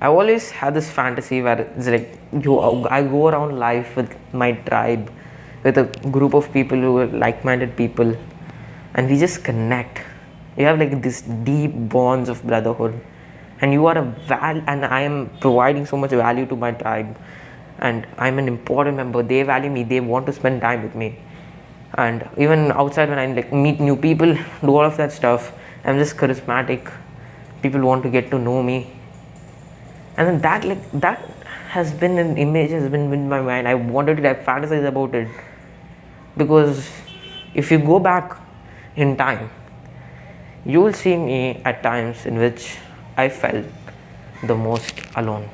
I always had this fantasy where it's like I go around life with my tribe, with a group of people who are like-minded people, and we just connect. You have like this deep bonds of brotherhood, and you are and I am providing so much value to my tribe, and I'm an important member. They value me. They want to spend time with me, and even outside when I like meet new people, do all of that stuff. I'm just charismatic. People want to get to know me, and then that has been an image has been in my mind. I wanted to fantasize about it, because if you go back in time, you will see me at times in which I felt the most alone.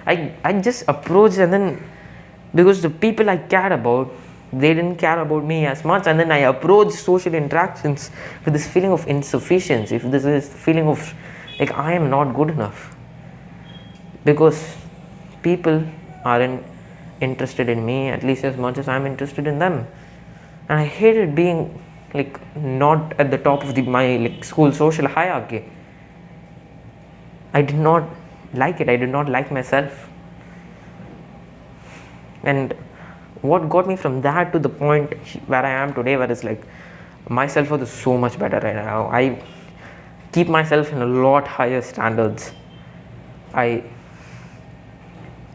I just approached, and then because the people I cared about, they didn't care about me as much, and then I approached social interactions with this feeling of insufficiency, if this is feeling of like I am not good enough, because people aren't interested in me at least as much as I'm interested in them. And I hated being like not at the top of my like school social hierarchy. I did not like it. I did not like myself. And what got me from that to the point where I am today, where it's like my self-worth is so much better right now. I keep myself in a lot higher standards. I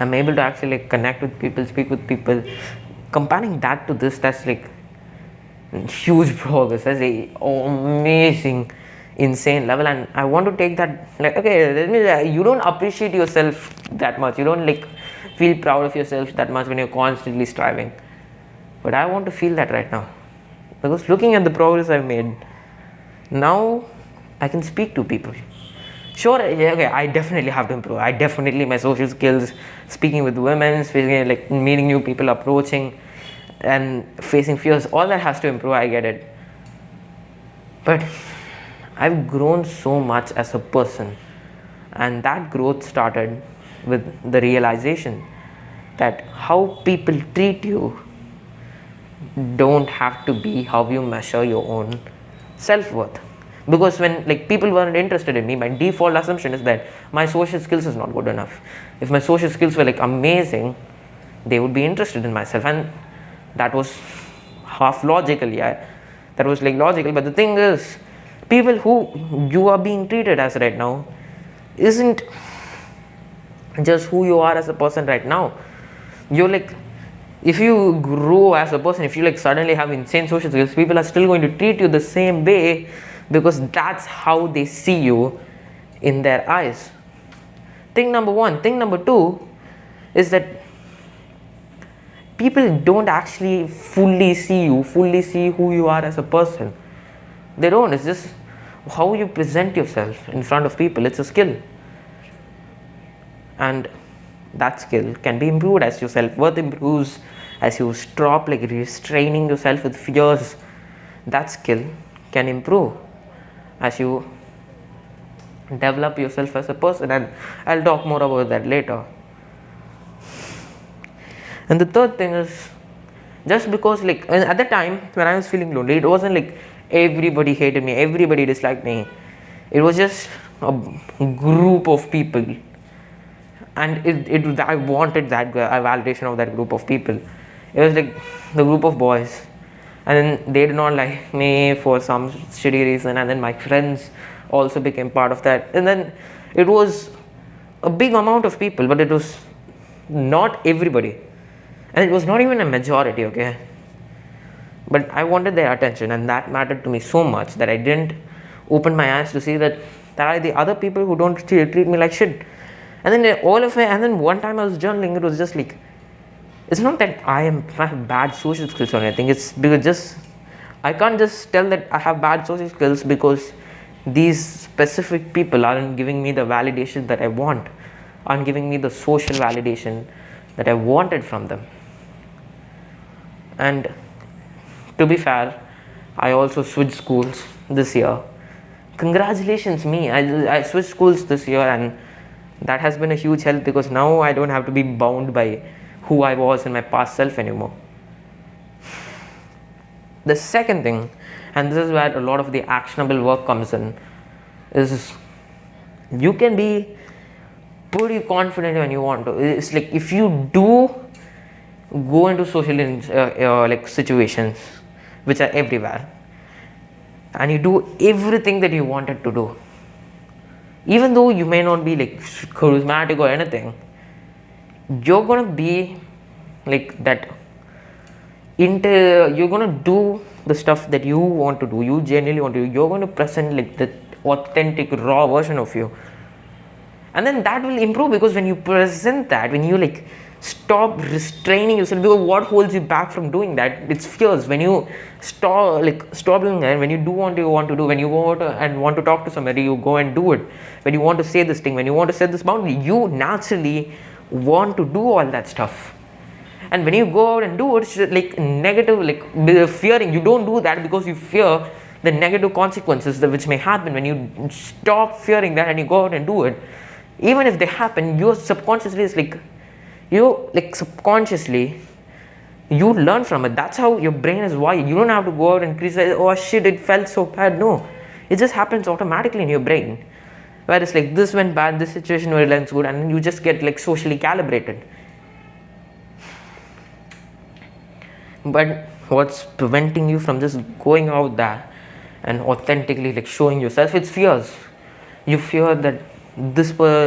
am able to actually like connect with people, speak with people. Comparing that to this, that's like huge progress. That's like amazing, insane level. And I want to take that like, okay, you don't appreciate yourself that much. You don't like feel proud of yourself that much when you're constantly striving. But I want to feel that right now, because looking at the progress I've made, now I can speak to people. Sure, okay, I definitely have to improve. I definitely, my social skills, speaking with women, speaking like meeting new people, approaching and facing fears, all that has to improve. I get it. But I've grown so much as a person, and that growth started with the realization that how people treat you don't have to be how you measure your own self-worth. Because when like people weren't interested in me, my default assumption is that my social skills is not good enough. If my social skills were like amazing, they would be interested in myself, and that was half logical. Yeah, that was like logical. But the thing is, people who you are being treated as right now isn't just who you are as a person right now. You're like, if you grow as a person, if you like suddenly have insane social skills, people are still going to treat you the same way, because that's how they see you in their eyes. Thing number one. Thing number two is that people don't actually fully see who you are as a person. They don't. It's just how you present yourself in front of people. It's a skill, and that skill can be improved as your self-worth improves, as you stop like restraining yourself with fears. That skill can improve as you develop yourself as a person, and I'll talk more about that later. And the third thing is, just because like at the time when I was feeling lonely, it wasn't like everybody hated me, everybody disliked me. It was just a group of people, and I wanted that validation of that group of people. It was like the group of boys, and then they did not like me for some shitty reason, and then my friends also became part of that, and then it was a big amount of people, but it was not everybody, and it was not even a majority, okay? But I wanted their attention, and that mattered to me so much that I didn't open my eyes to see that there are the other people who don't treat me like shit. And then and then one time I was journaling, it was just like, it's not that I have bad social skills or anything. It's because I can't just tell that I have bad social skills because these specific people aren't giving me the validation that I want, aren't giving me the social validation that I wanted from them. And to be fair, I also switched schools this year. Congratulations me, I switched schools this year, and that has been a huge help, because now I don't have to be bound by who I was in my past self anymore. The second thing, and this is where a lot of the actionable work comes in, is you can be pretty confident when you want to. It's like if you do go into social like situations which are everywhere, and you do everything that you wanted to do, even though you may not be like charismatic or anything, you're gonna be like that you're gonna do the stuff that you want to do, you genuinely want to do. You're going to present like the authentic raw version of you, and then that will improve, because when you present that, when you like stop restraining yourself, because what holds you back from doing that, it's fears. When you stop doing that, when you do what you want to do, when you go out and want to talk to somebody, you go and do it. When you want to say this thing, when you want to set this boundary, you naturally want to do all that stuff. And when you go out and do it, it's like negative, like fearing. You don't do that because you fear the negative consequences which may happen. When you stop fearing that and you go out and do it, even if they happen, your subconsciously is like, subconsciously you learn from it. That's how your brain is wired. You don't have to go out and criticize, oh shit, it felt so bad. No, it just happens automatically in your brain, where it's like, this went bad, this situation went good, and you just get like socially calibrated. But what's preventing you from just going out there and authentically like showing yourself? It's fears. You fear that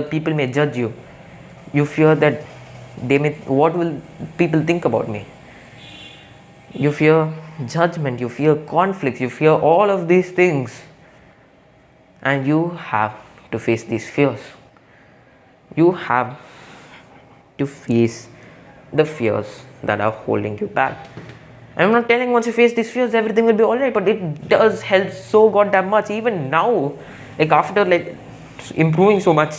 people may judge you. You fear that what will people think about me? You fear judgment, you fear conflicts, you fear all of these things, and you have to face these fears. You have to face the fears that are holding you back. I'm not telling once you face these fears everything will be alright, but it does help so goddamn much. Even now, like after like improving so much,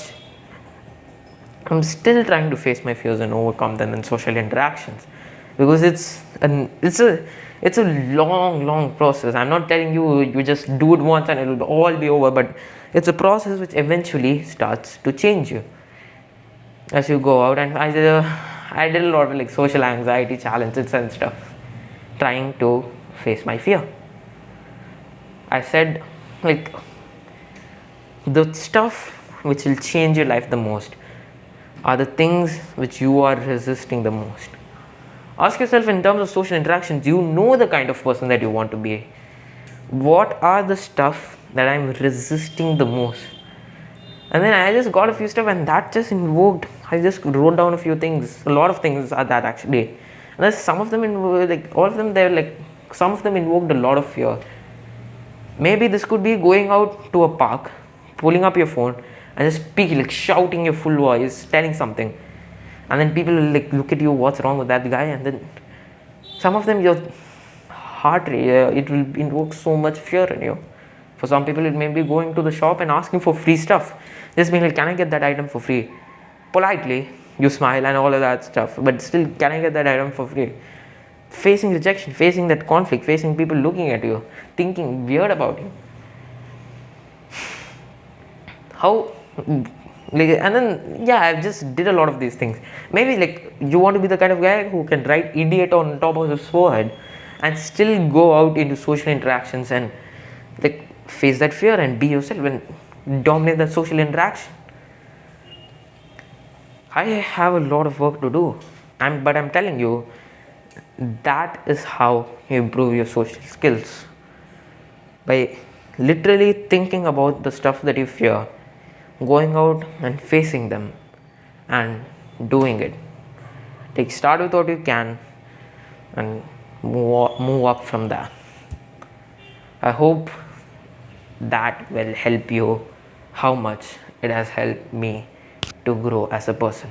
I'm still trying to face my fears and overcome them in social interactions, because it's a long process. I'm not telling you just do it once and it will all be over, but it's a process which eventually starts to change you as you go out. And I did a lot of like social anxiety challenges and stuff, trying to face my fear. I said, like, the stuff which will change your life the most are the things which you are resisting the most. Ask yourself, in terms of social interactions, you know the kind of person that you want to be. What are the stuff that I'm resisting the most? And then I just got a few stuff, and that just invoked, I just wrote down a few things. A lot of things are that actually. And there's some of them, some of them invoked a lot of fear. Maybe this could be going out to a park, pulling up your phone, and just speaking, like shouting your full voice, telling something. And then people will like look at you, what's wrong with that guy? And then some of them, your heart rate, it will invoke so much fear in you. For some people, it may be going to the shop and asking for free stuff. Just being like, can I get that item for free? Politely, you smile and all of that stuff, but still, can I get that item for free? Facing rejection, facing that conflict, facing people looking at you, thinking weird about you. And then I just did a lot of these things. Maybe like you want to be the kind of guy who can write idiot on top of his forehead and still go out into social interactions and like face that fear and be yourself and dominate that social interaction. I have a lot of work to do, but I'm telling you, that is how you improve your social skills, by literally thinking about the stuff that you fear, going out and facing them and doing it. Start with what you can and move up from there. I hope that will help you how much it has helped me to grow as a person.